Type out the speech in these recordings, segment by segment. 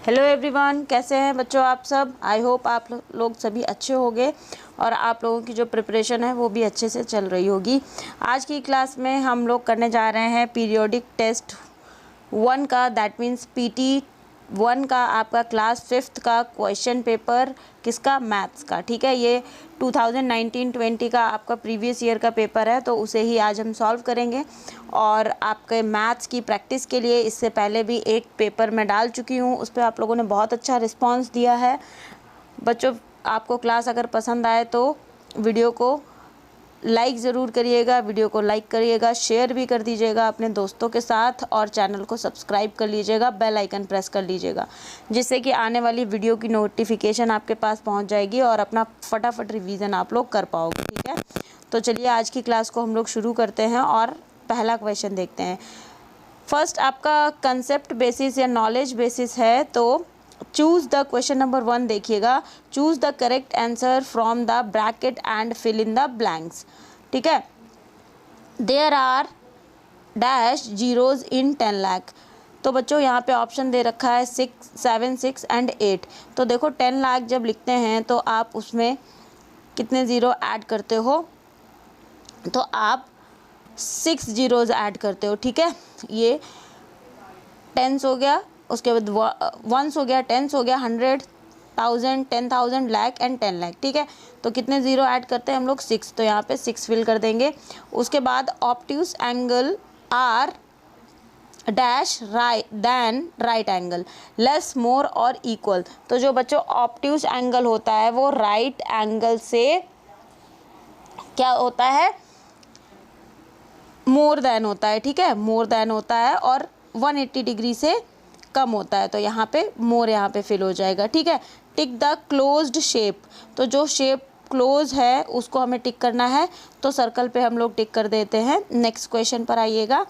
Hello everyone, कैसे हैं बच्चों आप सब। आई होप आप लोग सभी अच्छे होंगे और आप लोगों की जो प्रिपरेशन है वो भी अच्छे से चल रही होगी। आज की क्लास में हम लोग करने जा रहे हैं पीरियोडिक टेस्ट 1 का, दैट मीन्स पीटी 1 का आपका क्लास 5th का क्वेश्चन पेपर किसका, मैथ्स का। ठीक है, ये 2019-20 का आपका प्रीवियस ईयर का पेपर है, तो उसे ही आज हम सॉल्व करेंगे। और आपके मैथ्स की प्रैक्टिस के लिए इससे पहले भी एक पेपर मैं डाल चुकी हूँ, उस पर आप लोगों ने बहुत अच्छा रिस्पांस दिया है। बच्चों, आपको क्लास अगर पसंद आए तो वीडियो को लाइक ज़रूर करिएगा, वीडियो को लाइक करिएगा, शेयर भी कर दीजिएगा अपने दोस्तों के साथ और चैनल को सब्सक्राइब कर लीजिएगा, बेल आइकन प्रेस कर लीजिएगा, जिससे कि आने वाली वीडियो की नोटिफिकेशन आपके पास पहुंच जाएगी और अपना फटाफट रिवीजन आप लोग कर पाओगे। ठीक है, तो चलिए आज की क्लास को हम लोग शुरू करते हैं और पहला क्वेश्चन देखते हैं। फर्स्ट आपका कंसेप्ट बेसिस या नॉलेज बेसिस है, तो चूज़ द क्वेश्चन नंबर 1 देखिएगा। Choose the correct answer from the bracket and fill in the blanks. ठीक है, there are dash zeros in 10 lakh. तो बच्चों यहाँ पे ऑप्शन दे रखा है 6, 7, 6 एंड 8। तो देखो 10 लाख जब लिखते हैं तो आप उसमें कितने ज़ीरो ऐड करते हो, तो आप 6 ज़ीरोज़ ऐड करते हो। ठीक है, ये टेंस हो गया, उसके बाद वंस हो गया, टेंस हो गया, 100, 1000, 10,000, लाख एंड 10 लाख। ठीक है, तो कितने ज़ीरो ऐड करते हैं हम लोग, 6, तो यहाँ पे 6 फिल कर देंगे। उसके बाद obtuse angle are dash right angle, less, more और इक्वल। तो जो बच्चों ऑब्ट्यूस एंगल होता है वो राइट एंगल से क्या होता है, मोर देन होता है। ठीक है, मोर देन होता है और 180 डिग्री से कम होता है, तो यहाँ पे मोर यहाँ पे फिल हो जाएगा। ठीक है, टिक द क्लोज्ड शेप। तो जो शेप क्लोज है उसको हमें टिक करना है, तो सर्कल पे हम लोग टिक कर देते हैं। नेक्स्ट क्वेश्चन पर आइएगा।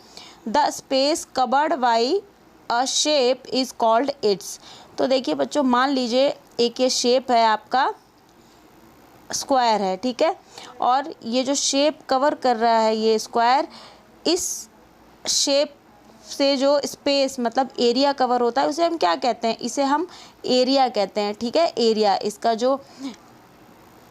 The space covered by a shape is called its. तो देखिए बच्चों, मान लीजिए एक ये शेप है आपका, स्क्वायर है। ठीक है, और ये जो शेप कवर कर रहा है ये स्क्वायर, इस शेप से जो स्पेस मतलब एरिया कवर होता है उसे हम क्या कहते हैं, इसे हम एरिया कहते हैं। ठीक है, एरिया, इसका जो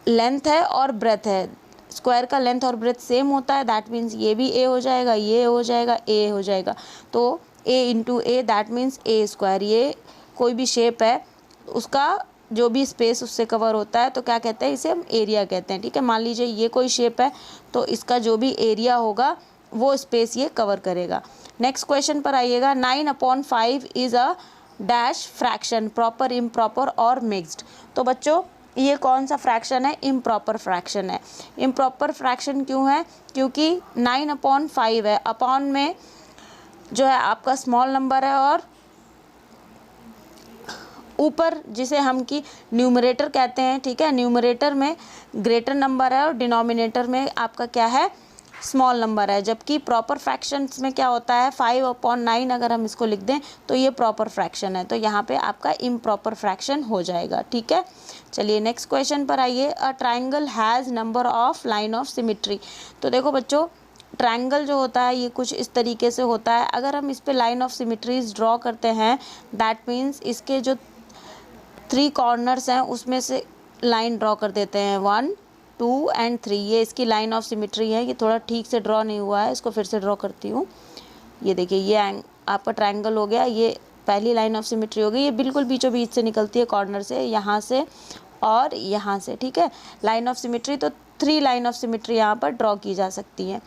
लेंथ है और ब्रेथ है, स्क्वायर का लेंथ और ब्रेथ सेम होता है, दैट मीन्स ये भी ए हो जाएगा, ये हो जाएगा, ए हो जाएगा। तो A into A that means A square. ये कोई भी शेप है उसका जो भी स्पेस उससे कवर होता है तो क्या कहते हैं, इसे हम एरिया कहते हैं। ठीक है, मान लीजिए ये कोई शेप है तो इसका जो भी एरिया होगा वो स्पेस ये कवर करेगा। नेक्स्ट क्वेश्चन पर आइएगा। 9/5 is a dash fraction, proper, improper और मिक्स्ड। तो बच्चों ये कौन सा फ्रैक्शन है, इम्प्रॉपर फ्रैक्शन है। इम्प्रॉपर फ्रैक्शन क्यों है, क्योंकि 9/5 है, अपॉन में जो है आपका स्मॉल नंबर है और ऊपर जिसे हम कि न्यूमरेटर कहते हैं। ठीक है, न्यूमरेटर में ग्रेटर नंबर है और डिनोमिनेटर में आपका क्या है, स्मॉल नंबर है। जबकि प्रॉपर फ्रैक्शंस में क्या होता है, 5/9 अगर हम इसको लिख दें तो ये प्रॉपर फ्रैक्शन है, तो यहाँ पे आपका इम्प्रॉपर फ्रैक्शन हो जाएगा। ठीक है, चलिए नेक्स्ट क्वेश्चन पर आइए। A triangle has number of line of symmetry. तो देखो बच्चों, ट्रायंगल जो होता है ये कुछ इस तरीके से होता है। अगर हम इस पे लाइन ऑफ सिमिट्रीज ड्रॉ करते हैं, दैट मीन्स इसके जो 3 कॉर्नर्स हैं उसमें से लाइन ड्रॉ कर देते हैं, 1, 2 एंड 3। ये इसकी लाइन ऑफ सिमिट्री है। ये थोड़ा ठीक से ड्रॉ नहीं हुआ है, इसको फिर से ड्रॉ करती हूँ। ये देखिए, ये आपका ट्रायंगल हो गया, ये पहली लाइन ऑफ सिमिट्री हो गई। ये बिल्कुल बीचों बीच से निकलती है, कॉर्नर से, यहाँ से और यहाँ से। ठीक है, लाइन ऑफ सिमिट्री, तो 3 लाइन ऑफ सिमिट्री यहाँ पर ड्रॉ की जा सकती हैं।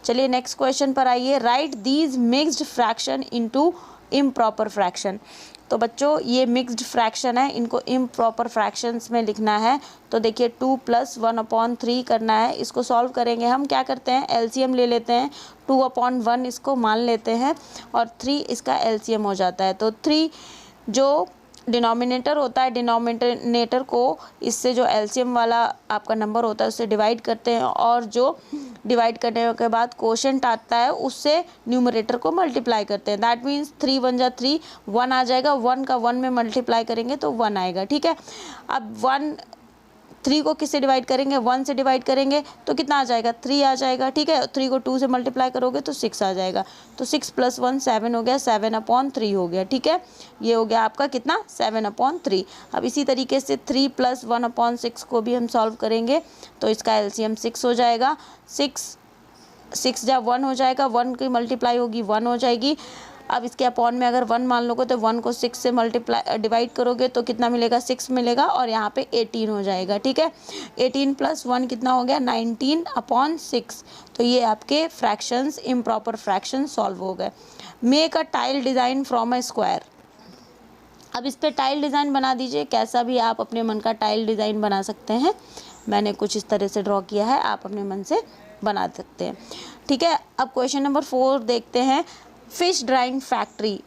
चलिए नेक्स्ट क्वेश्चन पर आइए। Right these mixed fraction into improper fraction. तो बच्चों ये मिक्स्ड फ्रैक्शन है, इनको इम्प्रॉपर फ्रैक्शंस में लिखना है। तो देखिए 2 + 1/3 करना है। इसको सॉल्व करेंगे हम, क्या करते हैं, एलसीएम ले लेते हैं। 2/1 इसको मान लेते हैं और 3 इसका एलसीएम हो जाता है। तो 3 जो डिनोमिनेटर होता है, डिनोमिनेटर को इससे जो एलसीएम वाला आपका नंबर होता है उससे डिवाइड करते हैं और जो डिवाइड करने के बाद कोशेंट आता है उससे न्यूमरेटर को मल्टीप्लाई करते हैं। दैट मीन्स 3 × 1 = 3, 1 आ जाएगा, 1 का 1 में मल्टीप्लाई करेंगे तो 1 आएगा। ठीक है, अब 1 3 को किससे डिवाइड करेंगे, 1 से डिवाइड करेंगे तो कितना आ जाएगा, 3 आ जाएगा। ठीक है, 3 को 2 से मल्टीप्लाई करोगे तो 6 आ जाएगा। तो 6 + 1 7 हो गया, 7/3 हो गया। ठीक है, ये हो गया आपका कितना, 7/3। अब इसी तरीके से 3 + 1/6 को भी हम सॉल्व करेंगे तो इसका एलसीएम 6 हो जाएगा। 6 जा 1 हो जाएगा, 1 की मल्टीप्लाई होगी 1 हो जाएगी। अब इसके अपॉन में अगर 1 मान लोगे तो 1 को 6 से मल्टीप्लाई डिवाइड करोगे तो कितना मिलेगा, 6 मिलेगा और यहाँ पे 18 हो जाएगा। ठीक है, 18 + 1 कितना हो गया, 19/6। तो ये आपके फ्रैक्शंस, इम्प्रॉपर फ्रैक्शन सॉल्व हो गए। Make a tile design from a square. अब इस पर टाइल डिज़ाइन बना दीजिए, कैसा भी आप अपने मन का टाइल डिज़ाइन बना सकते हैं। मैंने कुछ इस तरह से ड्रॉ किया है, आप अपने मन से बना सकते हैं। ठीक है, अब क्वेश्चन नंबर 4 देखते हैं। Fish drawing factory.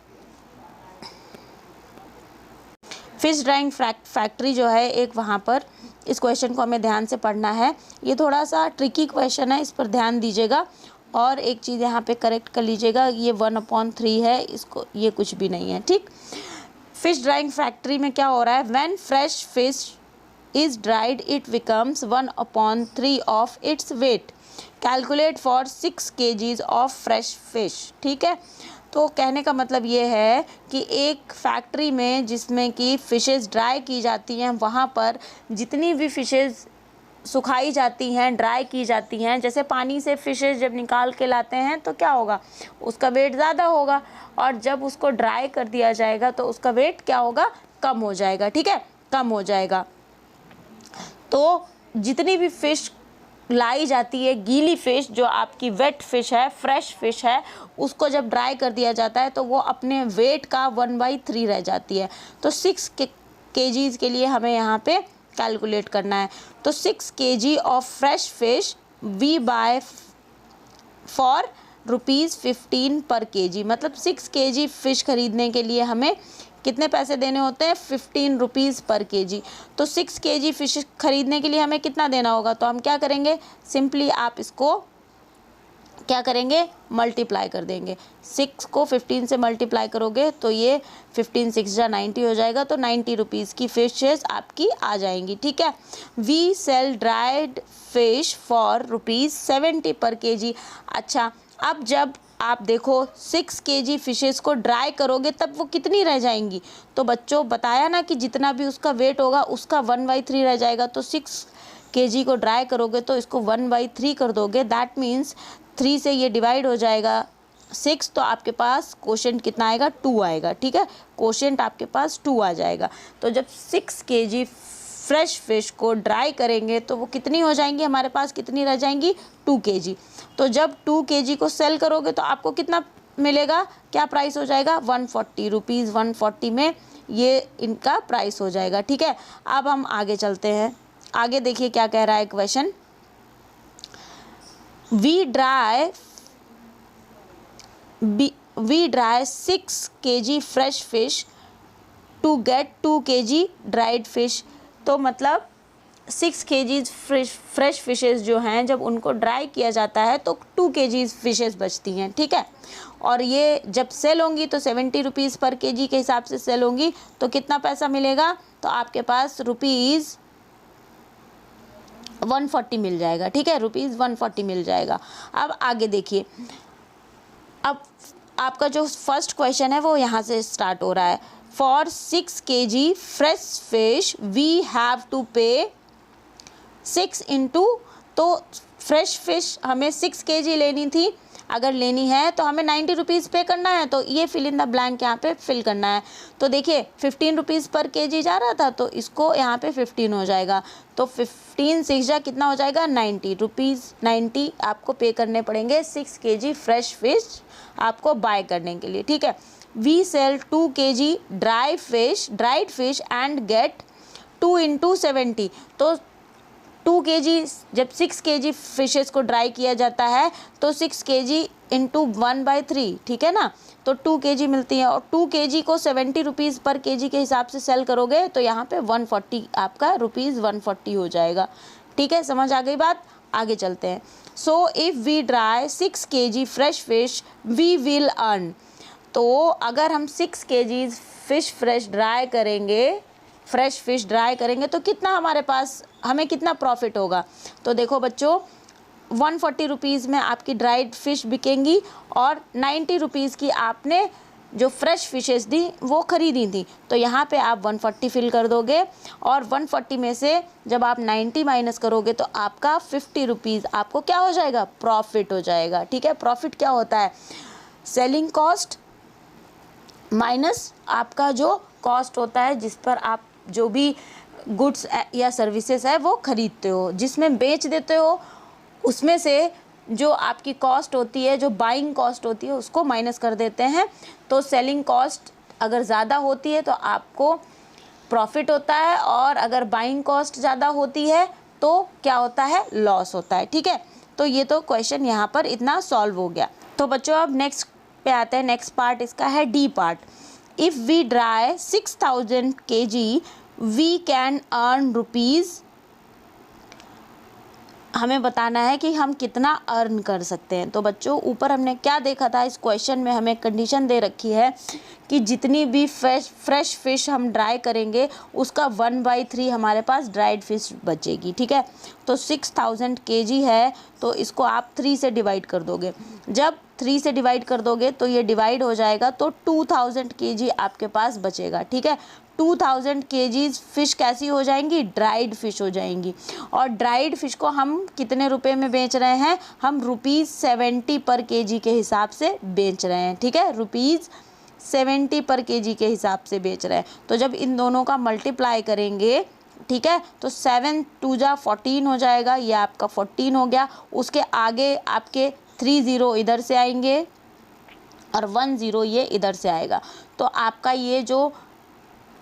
Fish drawing factory जो है एक, वहाँ पर इस क्वेश्चन को हमें ध्यान से पढ़ना है। ये थोड़ा सा ट्रिकी क्वेश्चन है, इस पर ध्यान दीजिएगा। और एक चीज़ यहाँ पे करेक्ट कर लीजिएगा, ये 1/3 है, इसको ये कुछ भी नहीं है। ठीक, फिश ड्राइंग फैक्ट्री में क्या हो रहा है, when fresh fish is dried it becomes 1/3 of its weight. Calculate for 6 kg of fresh fish. ठीक है, तो कहने का मतलब ये है कि एक फैक्ट्री में जिसमें कि फ़िशेज़ ड्राई की जाती हैं, वहाँ पर जितनी भी फ़िशेज़ सुखाई जाती हैं, ड्राई की जाती हैं, जैसे पानी से फ़िशेज़ जब निकाल के लाते हैं तो क्या होगा, उसका वेट ज़्यादा होगा, और जब उसको ड्राई कर दिया जाएगा तो उसका वेट क्या होगा, कम हो जाएगा। ठीक है, कम हो जाएगा। तो जितनी भी फ़िश लाई जाती है, गीली फ़िश जो आपकी वेट फ़िश है, फ्रेश फ़िश है, उसको जब ड्राई कर दिया जाता है तो वो अपने वेट का 1/3 रह जाती है। तो 6 kg के लिए हमें यहाँ पे कैलकुलेट करना है। तो 6 kg of fresh fish we buy for ₹15 per kg। मतलब 6 kg फ़िश खरीदने के लिए हमें कितने पैसे देने होते हैं, 15 रुपीज़ पर kg। तो 6 kg फ़िश खरीदने के लिए हमें कितना देना होगा, तो हम क्या करेंगे, सिंपली आप इसको क्या करेंगे, मल्टीप्लाई कर देंगे। 6 को 15 से मल्टीप्लाई करोगे तो ये 15 6 जा 90 हो जाएगा। तो 90 रुपीज़ की फ़िशेज़ आपकी आ जाएंगी। ठीक है, we sell dried fish for ₹70 per kg। अच्छा, अब जब आप देखो 6 kg फ़िशेज़ को ड्राई करोगे तब वो कितनी रह जाएंगी, तो बच्चों बताया ना कि जितना भी उसका वेट होगा उसका 1/3 रह जाएगा। तो 6 kg को ड्राई करोगे तो इसको 1/3 कर दोगे, दैट मीन्स 3 से ये डिवाइड हो जाएगा 6, तो आपके पास कोशेंट कितना आएगा, 2 आएगा। ठीक है, कोशेंट आपके पास 2 आ जाएगा। तो जब 6 kg फ्रेश फिश को ड्राई करेंगे तो वो कितनी हो जाएंगी, हमारे पास कितनी रह जाएंगी, 2 kg। तो जब 2 kg को सेल करोगे तो आपको कितना मिलेगा, क्या प्राइस हो जाएगा, 140 रुपीज़। 140 में ये इनका प्राइस हो जाएगा। ठीक है, अब हम आगे चलते हैं। आगे देखिए क्या कह रहा है question. We dry 6 kg fresh fish to get 2 kg dried fish. तो मतलब 6 kg फ्रेश फिशेज़ जो हैं जब उनको ड्राई किया जाता है तो 2 kg फिशेज़ बचती हैं। ठीक है, और ये जब सेल होंगी तो 70 रुपीज़ पर kg के हिसाब से सेल होंगी। तो कितना पैसा मिलेगा, तो आपके पास ₹140 मिल जाएगा। ठीक है, ₹140 मिल जाएगा। अब आगे देखिए, अब आपका जो फर्स्ट क्वेश्चन है वो यहाँ से स्टार्ट हो रहा है। For 6 kg fresh fish we have to pay 6 into, तो फ्रेश फिश हमें 6 kg लेनी थी, अगर लेनी है तो हमें 90 रुपीज़ पे करना है। तो ये फिल इन द ब्लैंक यहाँ पे फिल करना है। तो देखिए 15 रुपीज़ पर kg जा रहा था तो इसको यहाँ पे 15 हो जाएगा। तो 15 6 जा कितना हो जाएगा, 90 रुपीज़। 90 आपको पे करने पड़ेंगे 6 kg फ्रेश फिश आपको बाय करने के लिए। ठीक है, we sell 2 kg dried fish and get 2 into 70। तो 2 kg जब 6 kg फिशेस को ड्राई किया जाता है तो 6 kg इंटू 1/3, ठीक है ना, तो 2 kg मिलती है। और 2 kg को 70 रुपीज़ पर kg के हिसाब से सेल करोगे तो यहाँ पे 140 आपका ₹140 हो जाएगा। ठीक है, समझ आ गई बात, आगे चलते हैं। So if we dry 6 kg fresh fish we will earn. तो अगर हम 6 kg फ़िश फ्रेश ड्राई करेंगे फ्रेश फिश ड्राई करेंगे तो कितना हमारे पास, हमें कितना प्रॉफिट होगा। तो देखो बच्चों 140 रुपीज़ में आपकी ड्राइड फ़िश बिकेंगी और 90 रुपीज़ की आपने जो फ्रेश फिशेस दी वो ख़रीदी थी। तो यहाँ पे आप 140 फिल कर दोगे और 140 में से जब आप 90 माइनस करोगे तो आपका 50 रुपीज़ आपको क्या हो जाएगा, प्रॉफिट हो जाएगा। ठीक है, प्रॉफिट क्या होता है, सेलिंग कॉस्ट माइनस आपका जो कॉस्ट होता है जिस पर आप जो भी गुड्स या सर्विसेज है वो ख़रीदते हो, जिसमें बेच देते हो, उसमें से जो आपकी कॉस्ट होती है, जो बाइंग कॉस्ट होती है उसको माइनस कर देते हैं। तो सेलिंग कॉस्ट अगर ज़्यादा होती है तो आपको प्रॉफिट होता है और अगर बाइंग कॉस्ट ज़्यादा होती है तो क्या होता है, लॉस होता है। ठीक है, तो ये तो क्वेश्चन यहाँ पर इतना सॉल्व हो गया। तो बच्चों अब नेक्स्ट पे आते हैं। नेक्स्ट पार्ट इसका है D part. If we dry 6000 kg we can earn rupees, हमें बताना है कि हम कितना अर्न कर सकते हैं। तो बच्चों ऊपर हमने क्या देखा था, इस क्वेश्चन में हमें कंडीशन दे रखी है कि जितनी भी फ्रेश फिश हम ड्राई करेंगे उसका 1/3 हमारे पास ड्राइड फिश बचेगी। ठीक है, तो 6000 kg है तो इसको आप 3 से डिवाइड कर दोगे। जब 3 से डिवाइड कर दोगे तो ये डिवाइड हो जाएगा तो 2000 kg आपके पास बचेगा। ठीक है, 2000 kg फ़िश कैसी हो जाएंगी, ड्राइड फ़िश हो जाएंगी। और ड्राइड फ़िश को हम कितने रुपए में बेच रहे हैं, हम ₹70 पर kg के हिसाब से बेच रहे हैं। ठीक है, ₹70 पर kg के हिसाब से बेच रहे हैं। तो जब इन दोनों का मल्टीप्लाई करेंगे, ठीक है, तो 7 2 जा 14 हो जाएगा, ये आपका 14 हो गया। उसके आगे आपके 30 इधर से आएंगे और 10 ये इधर से आएगा। तो आपका ये जो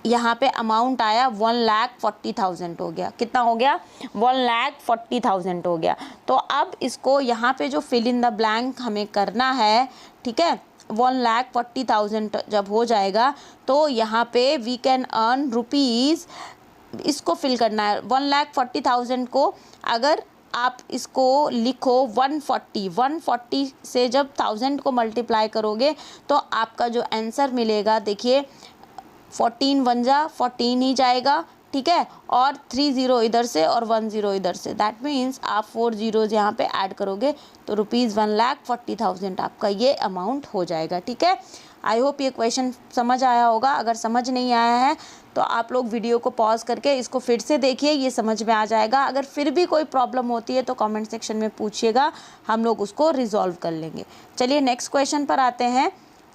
यहाँ पे अमाउंट आया 1,40,000 हो गया। कितना हो गया, 1,40,000 हो गया। तो अब इसको यहाँ पे जो फिल इन द ब्लैंक हमें करना है, ठीक है, 1,40,000 जब हो जाएगा तो यहाँ पे वी कैन अर्न रुपीज़, इसको फिल करना है। 1,40,000 को अगर आप इसको लिखो 140 से जब 1000 को मल्टीप्लाई करोगे तो आपका जो आंसर मिलेगा, देखिए 14 1 जा 14 ही जाएगा। ठीक है, और 30 इधर से और 10 इधर से, दैट मीन्स आप 4 zeros यहाँ पे ऐड करोगे तो ₹1,40,000 आपका ये अमाउंट हो जाएगा। ठीक है, आई होप ये क्वेश्चन समझ आया होगा। अगर समझ नहीं आया है तो आप लोग वीडियो को पॉज करके इसको फिर से देखिए, ये समझ में आ जाएगा। अगर फिर भी कोई प्रॉब्लम होती है तो कमेंट सेक्शन में पूछिएगा, हम लोग उसको रिजॉल्व कर लेंगे। चलिए नेक्स्ट क्वेश्चन पर आते हैं।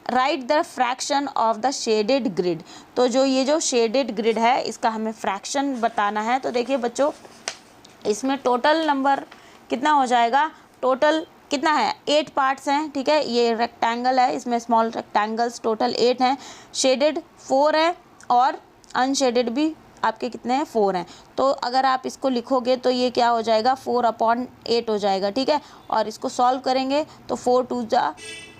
Right the fraction of the shaded grid. तो जो ये जो शेडेड ग्रिड है इसका हमें फ्रैक्शन बताना है। तो देखिए बच्चों, इसमें टोटल नंबर कितना हो जाएगा, टोटल कितना है, 8 पार्ट्स हैं। ठीक है, ये रेक्टेंगल है, इसमें स्मॉल रेक्टेंगल्स टोटल 8 हैं, शेडेड 4 हैं और अनशेडेड भी आपके कितने हैं, 4 हैं। तो अगर आप इसको लिखोगे तो ये क्या हो जाएगा, 4/8 हो जाएगा। ठीक है, और इसको सॉल्व करेंगे तो 4 2 जा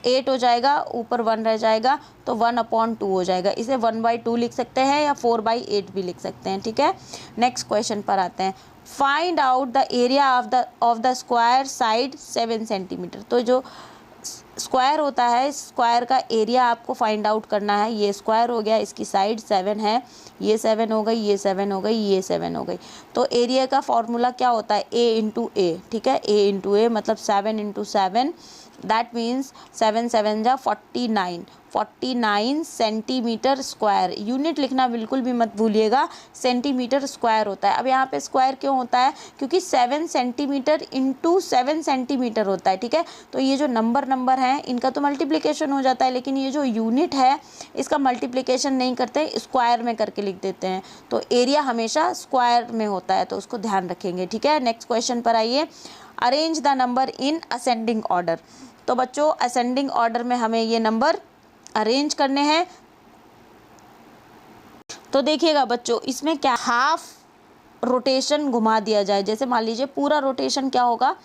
8 हो जाएगा, ऊपर 1 रह जाएगा तो 1/2 हो जाएगा। इसे 1/2 लिख सकते हैं या 4/8 भी लिख सकते हैं। ठीक है, नेक्स्ट क्वेश्चन पर आते हैं। Find out the area of the square side 7 centimetre. तो जो स्क्वायर होता है, स्क्वायर का एरिया आपको फाइंड आउट करना है। ये स्क्वायर हो गया, इसकी साइड 7 है, ये 7 हो गई, ये 7 हो गई, ये 7 हो गई। तो एरिया का फॉर्मूला क्या होता है, A इंटू A। ठीक है, A इंटू A मतलब 7 इंटू 7, दैट मीन्स 7 7 जा 49 सेंटीमीटर स्क्वायर। यूनिट लिखना बिल्कुल भी मत भूलिएगा, सेंटीमीटर स्क्वायर होता है। अब यहाँ पे स्क्वायर क्यों होता है, क्योंकि 7 सेंटीमीटर इंटू 7 सेंटीमीटर होता है। ठीक है, तो ये जो नंबर हैं इनका तो मल्टीप्लिकेशन हो जाता है, लेकिन ये जो यूनिट है इसका मल्टीप्लिकेशन नहीं करते, स्क्वायर में करके लिख देते हैं। तो एरिया हमेशा स्क्वायर में होता है, तो उसको ध्यान रखेंगे। ठीक है, नेक्स्ट क्वेश्चन पर आइए। Arrange the number in ascending order. तो बच्चों असेंडिंग ऑर्डर में हमें ये नंबर अरेंज करने हैं। तो देखिएगा बच्चों, इसमें क्या हाफ रोटेशन घुमा दिया जाए। जैसे मान लीजिए पूरा रोटेशन क्या होगा,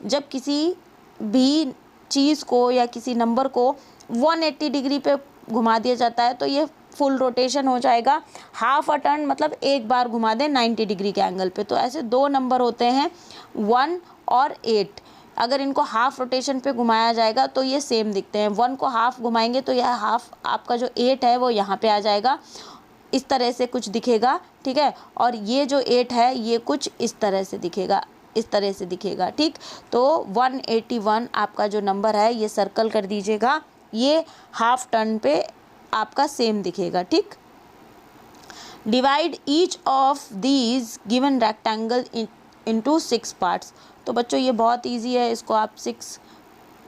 जब किसी भी चीज़ को या किसी नंबर को 180 डिग्री पे घुमा दिया जाता है तो ये फुल रोटेशन हो जाएगा। हाफ अ टर्न मतलब एक बार घुमा दें 90 डिग्री के एंगल पे। तो ऐसे 2 नंबर होते हैं 1 और 8। अगर इनको हाफ रोटेशन पे घुमाया जाएगा तो ये सेम दिखते हैं। 1 को हाफ घुमाएंगे तो यह हाफ आपका जो 8 है वो यहाँ पे आ जाएगा। इस तरह से कुछ दिखेगा, ठीक है। और ये जो 8 है ये कुछ इस तरह से दिखेगा, इस तरह से दिखेगा, ठीक। तो 181 आपका जो नंबर है ये सर्कल कर दीजिएगा, ये हाफ टर्न पे आपका सेम दिखेगा, ठीक। Divide each of these given rectangle into 6 parts. तो बच्चों ये बहुत इजी है, इसको आप 6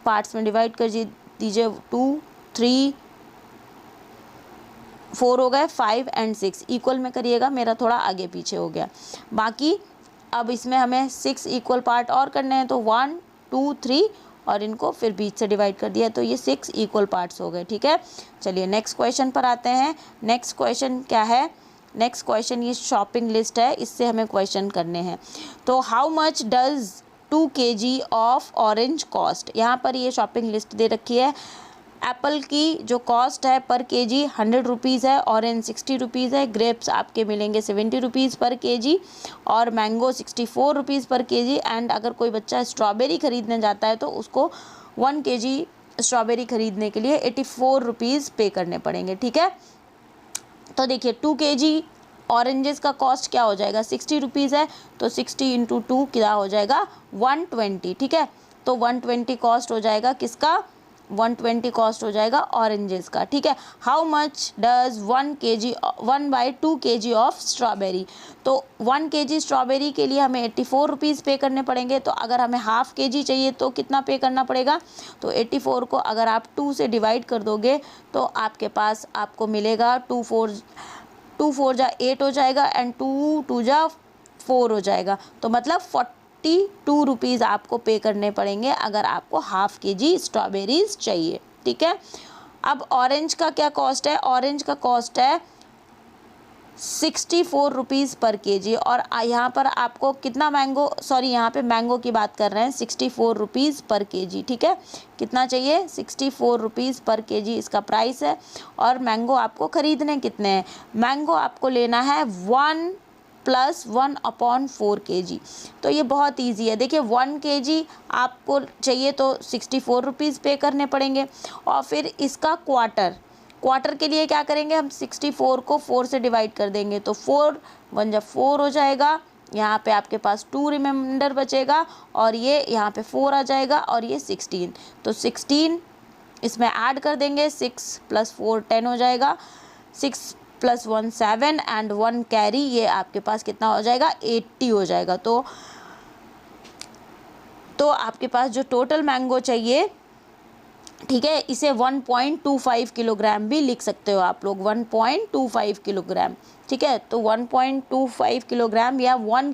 पार्ट्स में डिवाइड कर दीजिए। 2, 3, 4 हो गए, 5 एंड 6 इक्वल में करिएगा, मेरा थोड़ा आगे पीछे हो गया। बाकी अब इसमें हमें 6 इक्वल पार्ट और करने हैं, तो 1, 2, 3 और इनको फिर बीच से डिवाइड कर दिया, तो ये 6 इक्वल पार्ट्स हो गए, ठीक है। चलिए नेक्स्ट क्वेश्चन पर आते हैं। नेक्स्ट क्वेश्चन क्या है? नेक्स्ट क्वेश्चन ये शॉपिंग लिस्ट है, इससे हमें क्वेश्चन करने हैं। तो how much does 2 kg of orange cost? यहाँ पर ये शॉपिंग लिस्ट दे रखी है। एप्पल की जो कॉस्ट है पर केजी 100 रुपीज़ है, ऑरेंज 60 रुपीज़ है, ग्रेप्स आपके मिलेंगे 70 रुपीज़ पर केजी और मैंगो 64 रुपीज़ पर केजी। एंड अगर कोई बच्चा स्ट्रॉबेरी ख़रीदने जाता है तो उसको 1 kg स्ट्रॉबेरी ख़रीदने के लिए 84 रुपीज़ पे करने पड़ेंगे, ठीक है। तो देखिए 2 kg ऑरेंजेस का कॉस्ट क्या हो जाएगा? 60 रुपीज़ है, तो 60 × 2 क्या हो जाएगा? 120, ठीक है। तो 120 कॉस्ट हो जाएगा किसका? 120 कॉस्ट हो जाएगा ऑरेंजेस का, ठीक है। How much does 1/2 kg of strawberry? तो 1 kg स्ट्रॉबेरी के लिए हमें 84 रुपीज़ पे करने पड़ेंगे। तो अगर हमें हाफ kg चाहिए तो कितना पे करना पड़ेगा? तो 84 को अगर आप 2 से डिवाइड कर दोगे तो आपके पास आपको मिलेगा 2 4 जा 8 हो जाएगा एंड 2 2 जा 4 हो जाएगा। तो मतलब 42 रुपीज़ आपको पे करने पड़ेंगे अगर आपको हाफ kg स्ट्रॉबेरीज़ चाहिए, ठीक है। अब ऑरेंज का क्या कॉस्ट है? ऑरेंज का कॉस्ट है 64 रुपीज़ पर केजी। और यहाँ पर आपको कितना यहाँ पे मैंगो की बात कर रहे हैं, 64 रुपीज़ पर केजी, ठीक है। कितना चाहिए? 64 रुपीज़ पर केजी इसका प्राइस है। और मैंगो आपको ख़रीदने कितने हैं? मैंगो आपको लेना है 1 + 1/4 kg। तो ये बहुत इजी है। देखिए 1 kg आपको चाहिए तो 64 रुपीज़ पे करने पड़ेंगे। और फिर इसका क्वार्टर के लिए क्या करेंगे हम? 64 को 4 से डिवाइड कर देंगे, तो 4 1 जा 4 हो जाएगा। यहाँ पे आपके पास 2 रिमाइंडर बचेगा और ये यहाँ पे 4 आ जाएगा और ये 16। तो 16 इसमें ऐड कर देंगे, 6 + 4 10 हो जाएगा, 6 + 1 7 एंड 1 कैरी, ये आपके पास कितना हो जाएगा? 80 हो जाएगा। तो आपके पास जो टोटल मैंगो चाहिए, ठीक है, इसे 1.25 किलोग्राम भी लिख सकते हो आप लोग, 1.25 किलोग्राम, ठीक है। तो 1.25 किलोग्राम या 1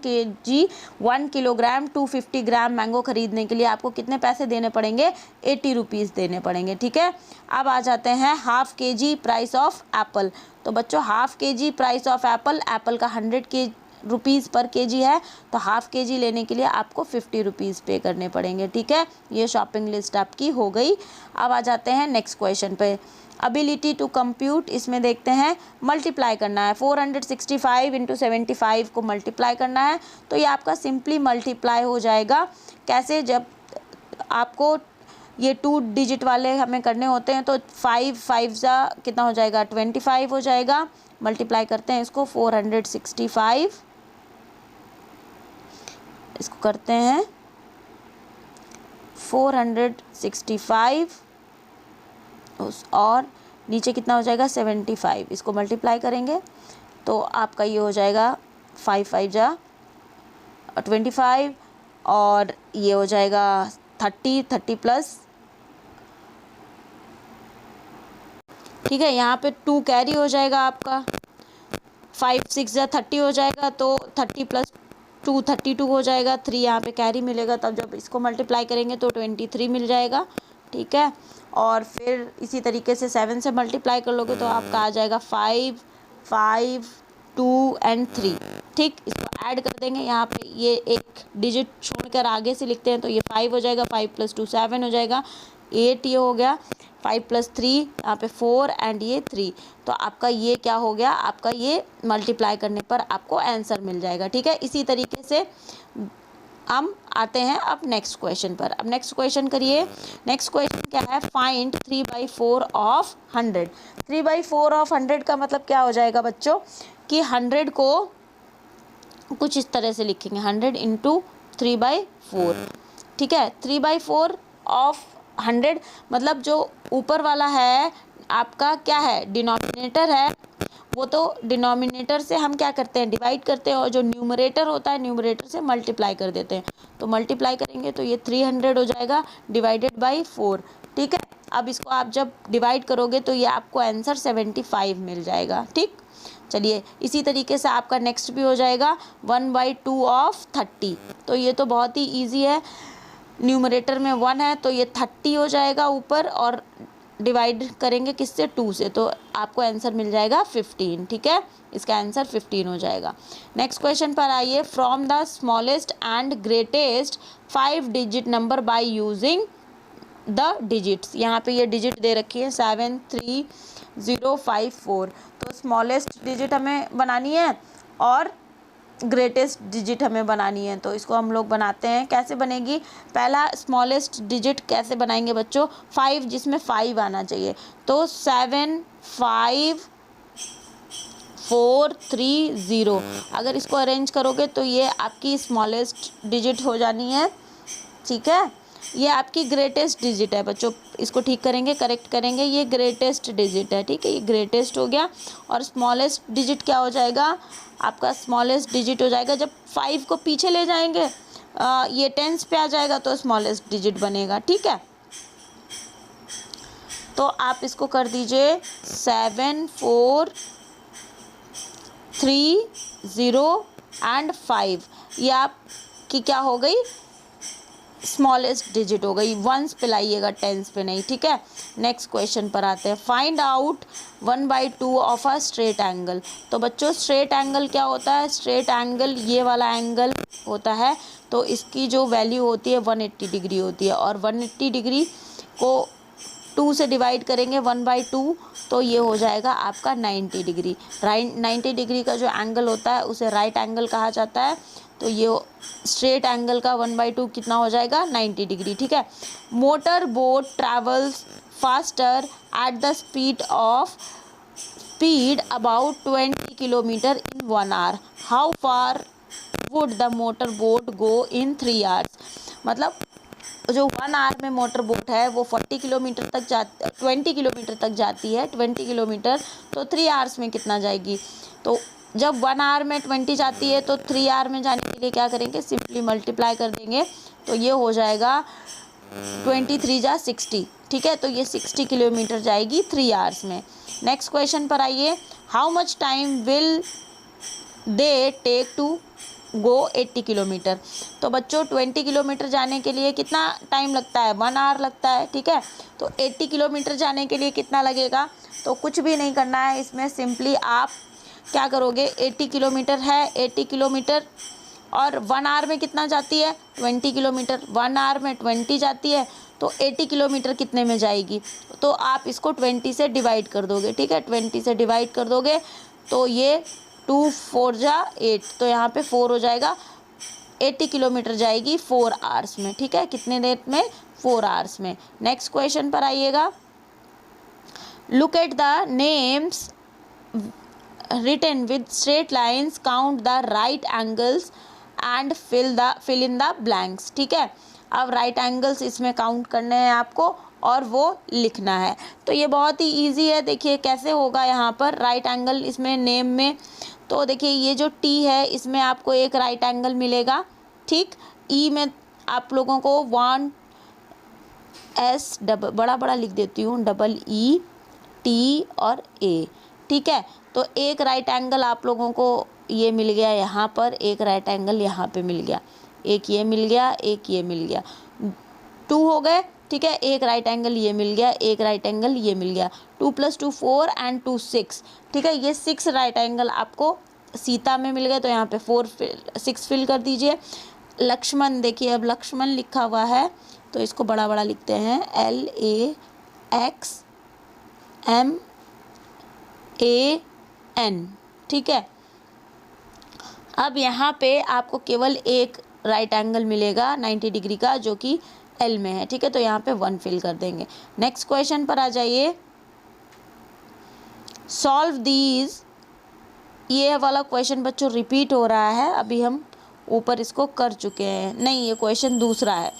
किलोग्राम 250 ग्राम मैंगो ख़रीदने के लिए आपको कितने पैसे देने पड़ेंगे? 80 रुपीज़ देने पड़ेंगे, ठीक है। अब आ जाते हैं half kg price of Apple. तो बच्चों half kg price of Apple का 100 रुपीज़ पर केजी है, तो हाफ kg लेने के लिए आपको 50 रुपीज़ पे करने पड़ेंगे, ठीक है। ये शॉपिंग लिस्ट आपकी हो गई। अब आ जाते हैं नेक्स्ट क्वेश्चन पे। एबिलिटी टू कंप्यूट, इसमें देखते हैं मल्टीप्लाई करना है। 465 × 75 को मल्टीप्लाई करना है। तो ये आपका सिंपली मल्टीप्लाई हो जाएगा। कैसे? जब आपको ये 2 डिजिट वाले हमें करने होते हैं तो 5 जा कितना हो जाएगा? 25 हो जाएगा। मल्टीप्लाई करते हैं इसको, 465 इसको करते हैं 465 और नीचे कितना हो जाएगा? 75। इसको मल्टीप्लाई करेंगे तो आपका ये हो जाएगा 5 5 जा 25 और ये हो जाएगा 30 प्लस, ठीक है। यहाँ पे 2 कैरी हो जाएगा आपका, 5 6 जा 30 हो जाएगा, तो 30 + 2 32 हो जाएगा। 3 यहाँ पे कैरी मिलेगा, तब जब इसको मल्टीप्लाई करेंगे तो 23 मिल जाएगा, ठीक है। और फिर इसी तरीके से 7 से मल्टीप्लाई कर लोगे तो आपका आ जाएगा 5 5 2 एंड 3, ठीक। इसको ऐड कर देंगे, यहाँ पे ये एक डिजिट छोड़कर आगे से लिखते हैं तो ये 5 हो जाएगा, 5 + 2 7 हो जाएगा, 8 ये हो गया, 5 + 3 यहाँ पे 4 एंड ये 3। तो आपका ये क्या हो गया? आपका ये मल्टीप्लाई करने पर आपको आंसर मिल जाएगा, ठीक है। इसी तरीके से हम आते हैं अब नेक्स्ट क्वेश्चन पर। अब नेक्स्ट क्वेश्चन करिए। नेक्स्ट क्वेश्चन क्या है, फाइंड 3/4 ऑफ 100। 3/4 ऑफ 100 का मतलब क्या हो जाएगा बच्चों कि 100 को कुछ इस तरह से लिखेंगे, 100 इंटू 3/4, ठीक है। 3/4 ऑफ 100 मतलब जो ऊपर वाला है आपका क्या है, डिनोमिनेटर है, वो तो डिनोमिनेटर से हम क्या करते हैं, डिवाइड करते हैं, और जो न्यूमरेटर होता है न्यूमरेटर से मल्टीप्लाई कर देते हैं। तो मल्टीप्लाई करेंगे तो ये 300 हो जाएगा डिवाइडेड बाई 4, ठीक है। अब इसको आप जब डिवाइड करोगे तो ये आपको आंसर 75 मिल जाएगा, ठीक। चलिए इसी तरीके से आपका नेक्स्ट भी हो जाएगा 1/2 ऑफ 30। तो ये तो बहुत ही ईजी है, न्यूमरेटर में 1 है तो ये 30 हो जाएगा ऊपर, और डिवाइड करेंगे किससे, 2 से, तो आपको आंसर मिल जाएगा 15, ठीक है। इसका आंसर 15 हो जाएगा। नेक्स्ट क्वेश्चन पर आइए। From the smallest and greatest 5 digit number by using the digits. यहाँ पे ये डिजिट दे रखी है 7 3 0 5 4। तो स्मॉलेस्ट डिजिट हमें बनानी है और ग्रेटेस्ट डिजिट हमें बनानी है। तो इसको हम लोग बनाते हैं, कैसे बनेगी। पहला स्मॉलेस्ट डिजिट कैसे बनाएंगे बच्चों, 5 जिसमें 5 आना चाहिए। तो 7 5 4 3 0, अगर इसको अरेंज करोगे तो ये आपकी स्मॉलेस्ट डिजिट हो जानी है, ठीक है। ये आपकी ग्रेटेस्ट डिजिट है बच्चों, इसको ठीक करेंगे, करेक्ट करेंगे, ये ग्रेटेस्ट डिजिट है, ठीक है। ये ग्रेटेस्ट हो गया। और स्मॉलेस्ट डिजिट क्या हो जाएगा आपका, स्मॉलेस्ट डिजिट हो जाएगा जब 5 को पीछे ले जाएंगे, ये टेंस पे आ जाएगा तो स्मॉलेस्ट डिजिट बनेगा, ठीक है। तो आप इसको कर दीजिए 7 4 3 0 एंड 5, ये आपकी क्या हो गई, स्मॉलेस्ट डिजिट हो गई। वंस पे लाइएगा, टेंस पे नहीं, ठीक है। नेक्स्ट क्वेश्चन पर आते हैं। Find out 1/2 of a straight angle. तो बच्चों स्ट्रेट एंगल क्या होता है, स्ट्रेट एंगल ये वाला एंगल होता है, तो इसकी जो वैल्यू होती है 180 डिग्री होती है, और 180 डिग्री को 2 से डिवाइड करेंगे 1/2, तो ये हो जाएगा आपका 90 डिग्री। 90 डिग्री का जो एंगल होता है उसे राइट एंगल कहा जाता है। तो ये स्ट्रेट एंगल का 1/2 कितना हो जाएगा, 90 डिग्री, ठीक है। Motor boat travels faster at the speed about 20 kilometre in 1 hour. How far would the motor boat go in 3 hours. मतलब जो 1 आवर में मोटर बोट है वो 20 किलोमीटर तक 20 किलोमीटर तक जाती है, 20 किलोमीटर, तो 3 आवर्स में कितना जाएगी। तो जब 1 आवर में 20 जाती है तो 3 आवर में जाने के लिए क्या करेंगे, सिंपली मल्टीप्लाई कर देंगे, तो ये हो जाएगा 23 जा 60, ठीक है। तो ये 60 किलोमीटर जाएगी 3 आवर्स में। नेक्स्ट क्वेश्चन पर आइए। How much time will they take to go 80 kilometre. तो बच्चों 20 किलोमीटर जाने के लिए कितना टाइम लगता है, 1 आवर लगता है, ठीक है। तो 80 किलोमीटर जाने के लिए कितना लगेगा, तो कुछ भी नहीं करना है इसमें, सिंपली आप क्या करोगे, 80 किलोमीटर है, 80 किलोमीटर और 1 आवर में कितना जाती है, 20 किलोमीटर, 1 आवर में 20 जाती है, तो 80 किलोमीटर कितने में जाएगी, तो आप इसको 20 से डिवाइड कर दोगे, ठीक है। 20 से डिवाइड कर दोगे तो ये 2 4 जा 8, तो यहाँ पे 4 हो जाएगा। 80 किलोमीटर जाएगी 4 आवर्स में, ठीक है। कितने देर में, 4 आवर्स में। नेक्स्ट क्वेश्चन पर आइएगा। Look at the names written with straight lines, count the right angles and fill in the blanks, ठीक है। अब राइट एंगल्स इसमें काउंट करने हैं आपको और वो लिखना है। तो ये बहुत ही इजी है, देखिए कैसे होगा। यहाँ पर राइट एंगल इसमें नेम में, तो देखिए ये जो टी है इसमें आपको एक राइट एंगल मिलेगा, ठीक। ई में आप लोगों को 1 S बड़ा बड़ा लिख देती हूँ, EE T और A, ठीक है। तो एक राइट एंगल आप लोगों को ये मिल गया यहाँ पर, एक राइट एंगल यहाँ पे मिल गया, एक ये मिल गया, एक ये मिल गया, 2 हो गए, ठीक है। एक राइट एंगल ये मिल गया, एक राइट एंगल ये मिल गया, 2 + 2 4 एंड 2 6, ठीक है। ये 6 राइट एंगल आपको सीता में मिल गए, तो यहाँ पे 6 फिल कर दीजिए। लक्ष्मण, देखिए अब लक्ष्मण लिखा हुआ है तो इसको बड़ा बड़ा लिखते हैं, LAXMAN, ठीक है। अब यहाँ पे आपको केवल एक राइट एंगल मिलेगा 90 डिग्री का, जो कि एल में है, ठीक है। तो यहाँ पे 1 फिल कर देंगे। नेक्स्ट क्वेश्चन पर आ जाइए। सॉल्व दीज, ये वाला क्वेश्चन बच्चों रिपीट हो रहा है, अभी हम ऊपर इसको कर चुके हैं, नहीं ये क्वेश्चन दूसरा है,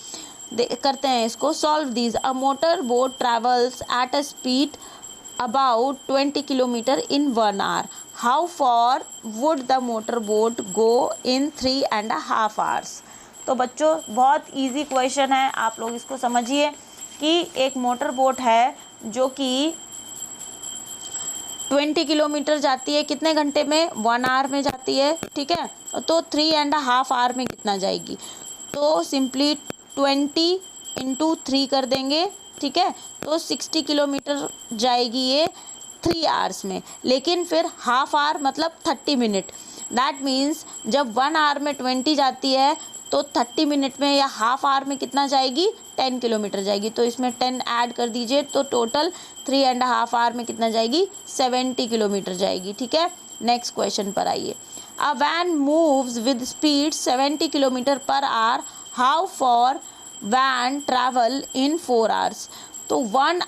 करते हैं इसको। Solve these, a motor boat travels at a speed about 20 kilometre in 1 hour, how far would the motor boat go in 3.5 hours. तो बच्चों बहुत इजी क्वेश्चन है, आप लोग इसको समझिए कि एक मोटर बोट है जो कि 20 किलोमीटर जाती है, कितने घंटे में, 1 आवर में जाती है, ठीक है। तो 3.5 आवर में कितना जाएगी, तो सिंपली 20 इंटू 3 कर देंगे, ठीक है। तो 60 किलोमीटर जाएगी ये 3 आवर्स में, लेकिन फिर हाफ आवर मतलब 30 मिनट। दैट मीन्स जब 1 आवर में 20 जाती है तो 30 मिनट में या हाफ आवर में कितना जाएगी, 10 किलोमीटर जाएगी। तो इसमें 10 ऐड कर दीजिए, तो टोटल 3.5 आवर में कितना जाएगी, 70 किलोमीटर जाएगी, ठीक है। नेक्स्ट क्वेश्चन पर आइए। A van moves with speed 70 kilometre per hour, how for van travel in 4 hours. तो 1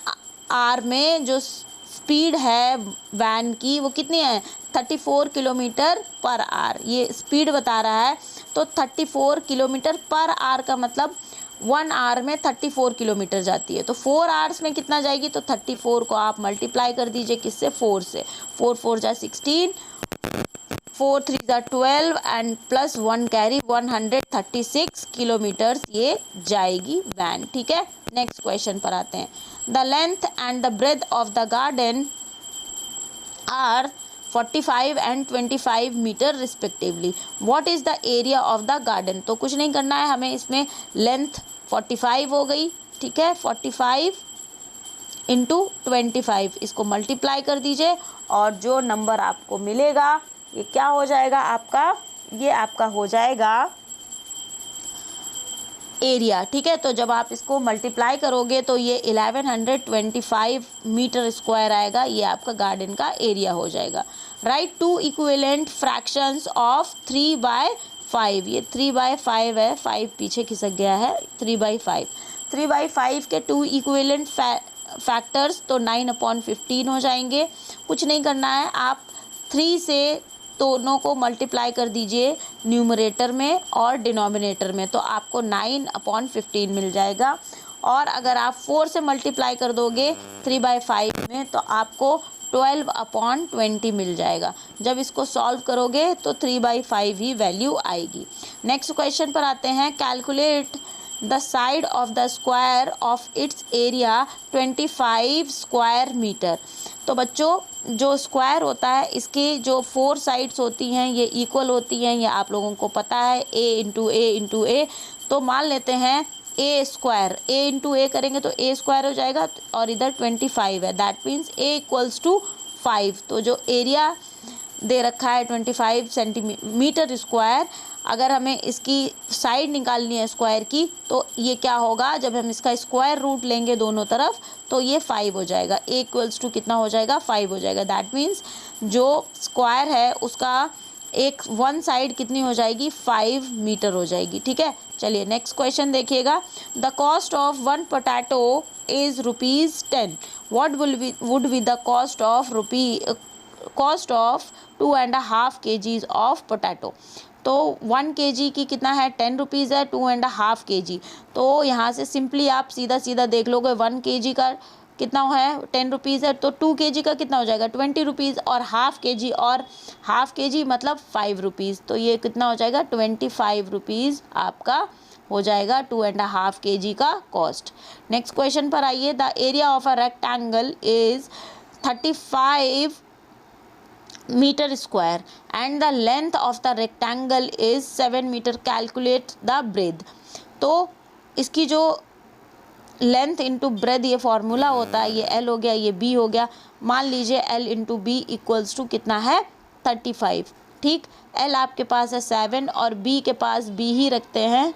आवर में जो स्पीड है वैन की वो कितनी है, 34 किलोमीटर पर आवर, ये स्पीड बता रहा है। तो 34 किलोमीटर पर आवर का मतलब 1 आवर में 34 किलोमीटर जाती है। तो 4 आवर्स में कितना जाएगी, तो 34 को आप मल्टीप्लाई कर दीजिए किससे, 4 से। 4 4 जा 16, 4 3 जा 12 एंड प्लस 1 कैरी 136 किलोमीटर्स ये जाएगी वैन, ठीक है। नेक्स्ट क्वेश्चन पर आते हैं। The length and the breadth of the garden are 45 and 25 metre respectively, what is the area of the garden. तो कुछ नहीं करना है हमें, इसमें लेंथ 45 हो गई, ठीक है, 45 इंटू 25 इसको मल्टीप्लाई कर दीजिए और जो नंबर आपको मिलेगा ये क्या हो जाएगा आपका, ये आपका हो जाएगा एरिया, ठीक है। तो जब आप इसको मल्टीप्लाई करोगे तो ये 1125 मीटर स्क्वायर आएगा, ये आपका गार्डन का एरिया हो जाएगा। राइट 2 इक्विवेलेंट फ्रैक्शंस ऑफ 3/5, ये 3/5 है, 5 पीछे खिसक गया है, 3/5, 3/5 के 2 इक्विवेलेंट फैक्टर्स तो 9/15 हो जाएंगे। कुछ नहीं करना है, आप 3 से दोनों को मल्टीप्लाई कर दीजिए न्यूमरेटर में और डिनोमिनेटर में, तो आपको 9/15 मिल जाएगा। और अगर आप 4 से मल्टीप्लाई कर दोगे 3/5 में तो आपको 12/20 मिल जाएगा। जब इसको सॉल्व करोगे तो 3/5 ही वैल्यू आएगी। नेक्स्ट क्वेश्चन पर आते हैं। Calculate the side of the square of its area 25 square metre. तो बच्चों जो स्क्वायर होता है इसकी जो 4 साइड्स होती हैं ये इक्वल होती हैं, ये आप लोगों को पता है, a इंटू ए। तो मान लेते हैं a स्क्वायर, a इंटू ए करेंगे तो a स्क्वायर हो जाएगा और इधर 25 है, that means a equals to 5। तो जो एरिया दे रखा है 25 सेंटीमीटर स्क्वायर, अगर हमें इसकी साइड निकालनी है स्क्वायर की तो ये क्या होगा, जब हम इसका स्क्वायर रूट लेंगे दोनों तरफ तो ये 5 हो जाएगा, a इक्वल्स टू कितना हो जाएगा, 5 हो जाएगा। दैट मीन्स जो स्क्वायर है उसका एक 1 साइड कितनी हो जाएगी, 5 मीटर हो जाएगी, ठीक है। चलिए नेक्स्ट क्वेश्चन देखिएगा। The cost of 1 potato is ₹10, what would be the cost of 2.5 kgs of potato. तो 1 kg की कितना है, 10 रुपीज़ है, 2.5 kg। तो यहाँ से सिंपली आप सीधा सीधा देख लोगे 1 kg का कितना है, 10 रुपीज़ है, तो 2 kg का कितना हो जाएगा, 20 रुपीज़, और हाफ kg मतलब 5 रुपीज़। तो ये कितना हो जाएगा, 25 रुपीज़ आपका हो जाएगा 2.5 kg का कॉस्ट। नेक्स्ट क्वेश्चन पर आइए। The area of a rectangle is 35 metre square and the length of the rectangle is 7 metre, calculate the breadth. तो इसकी जो लेंथ इंटू ब्रेथ ये फॉर्मूला होता है, ये L हो गया, ये B हो गया। मान लीजिए L into B equals to कितना है, 35, ठीक। L आपके पास है 7 और B के पास B ही रखते हैं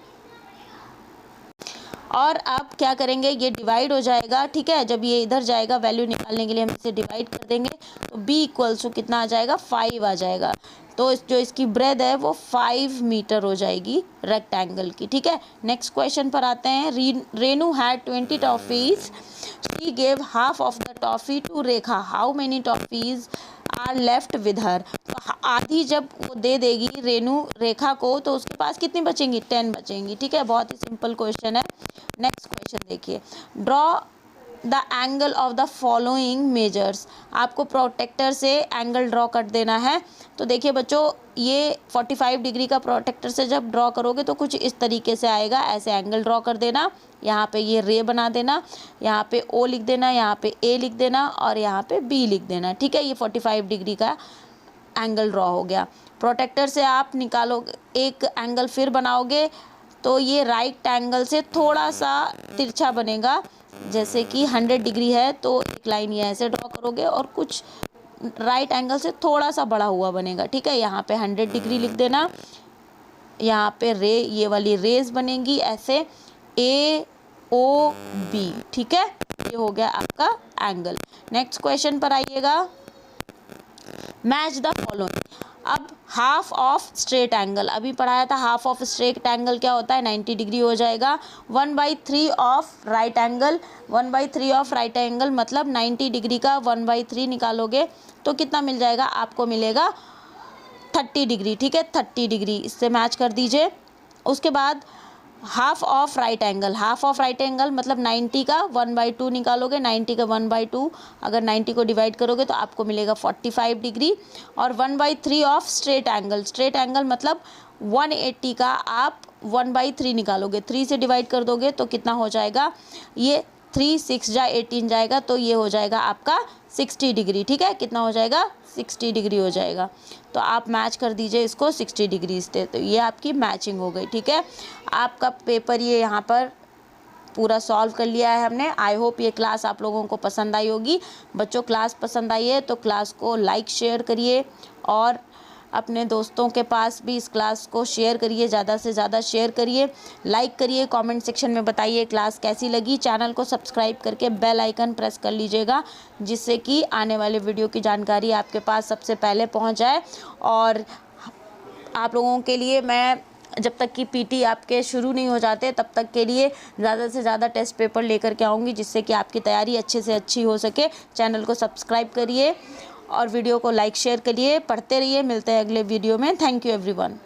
और अब क्या करेंगे, ये डिवाइड हो जाएगा, ठीक है। जब ये इधर जाएगा वैल्यू निकालने के लिए हम इसे डिवाइड कर देंगे, तो b इक्वल्स टू कितना आ जाएगा, 5 आ जाएगा। तो जो इसकी ब्रेथ है वो 5 मीटर हो जाएगी रेक्टेंगल की, ठीक है। नेक्स्ट क्वेश्चन पर आते हैं। Renu had 20 toffees, she gave half of the toffee to Rekha, how many toffees are left with her. तो आधी जब वो दे देगी रेनू रेखा को, तो उसके पास कितनी बचेंगी, 10 बचेंगी, ठीक है। बहुत ही सिंपल क्वेश्चन है। नेक्स्ट क्वेश्चन देखिए, draw the angle of the following measures. आपको प्रोटेक्टर से एंगल ड्रॉ कर देना है। तो देखिए बच्चों, ये 45 डिग्री का प्रोटेक्टर से जब ड्रॉ करोगे तो कुछ इस तरीके से आएगा। ऐसे एंगल ड्रॉ कर देना, यहाँ पे ये रे बना देना, यहाँ पे ओ लिख देना, यहाँ पे ए लिख देना और यहाँ पे बी लिख देना, ठीक है। ये 45 डिग्री का एंगल ड्रॉ हो गया। प्रोटेक्टर से आप निकालोगे, एक एंगल फिर बनाओगे, तो ये राइट एंगल से थोड़ा सा तिरछा बनेगा। जैसे कि 100 डिग्री है तो एक लाइन ये ऐसे ड्रॉ करोगे और कुछ राइट एंगल से थोड़ा सा बड़ा हुआ बनेगा, ठीक है। यहाँ पे 100 डिग्री लिख देना, यहाँ पे रे, ये वाली रेज बनेगी ऐसे ए ओ बी, ठीक है। ये हो गया आपका एंगल। नेक्स्ट क्वेश्चन पर आइएगा, मैच द फॉलोइंग। अब हाफ ऑफ स्ट्रेट एंगल, अभी पढ़ाया था हाफ ऑफ स्ट्रेट एंगल क्या होता है, 90 डिग्री हो जाएगा। 1/3 of right angle, 1/3 of right angle मतलब 90 डिग्री का 1/3 निकालोगे तो कितना मिल जाएगा, आपको मिलेगा 30 डिग्री, ठीक है। 30 डिग्री इससे मैच कर दीजिए। उसके बाद half of right angle, half of right angle मतलब 90 का 1/2 निकालोगे, 90 का 1/2 अगर 90 को डिवाइड करोगे तो आपको मिलेगा 45 डिग्री। और 1/3 of straight angle, straight angle मतलब 180 का आप 1/3 निकालोगे, 3 से डिवाइड कर दोगे तो कितना हो जाएगा, ये 3 6 जा 18 जाएगा, तो ये हो जाएगा आपका 60 डिग्री, ठीक है। कितना हो जाएगा, 60 डिग्री हो जाएगा। तो आप मैच कर दीजिए इसको 60 डिग्री से, तो ये आपकी मैचिंग हो गई, ठीक है। आपका पेपर ये यहाँ पर पूरा सॉल्व कर लिया है हमने। आई होप ये क्लास आप लोगों को पसंद आई होगी। बच्चों, क्लास पसंद आई है तो क्लास को लाइक शेयर करिए और अपने दोस्तों के पास भी इस क्लास को शेयर करिए, ज़्यादा से ज़्यादा शेयर करिए, लाइक करिए, कमेंट सेक्शन में बताइए क्लास कैसी लगी। चैनल को सब्सक्राइब करके बेल आइकन प्रेस कर लीजिएगा, जिससे कि आने वाले वीडियो की जानकारी आपके पास सबसे पहले पहुंच जाए। और आप लोगों के लिए मैं जब तक कि पीटी आपके शुरू नहीं हो जाते तब तक के लिए ज़्यादा से ज़्यादा टेस्ट पेपर लेकर के आऊँगी, जिससे कि आपकी तैयारी अच्छे से अच्छी हो सके। चैनल को सब्सक्राइब करिए और वीडियो को लाइक शेयर करिए, पढ़ते रहिए। मिलते हैं अगले वीडियो में। Thank you everyone.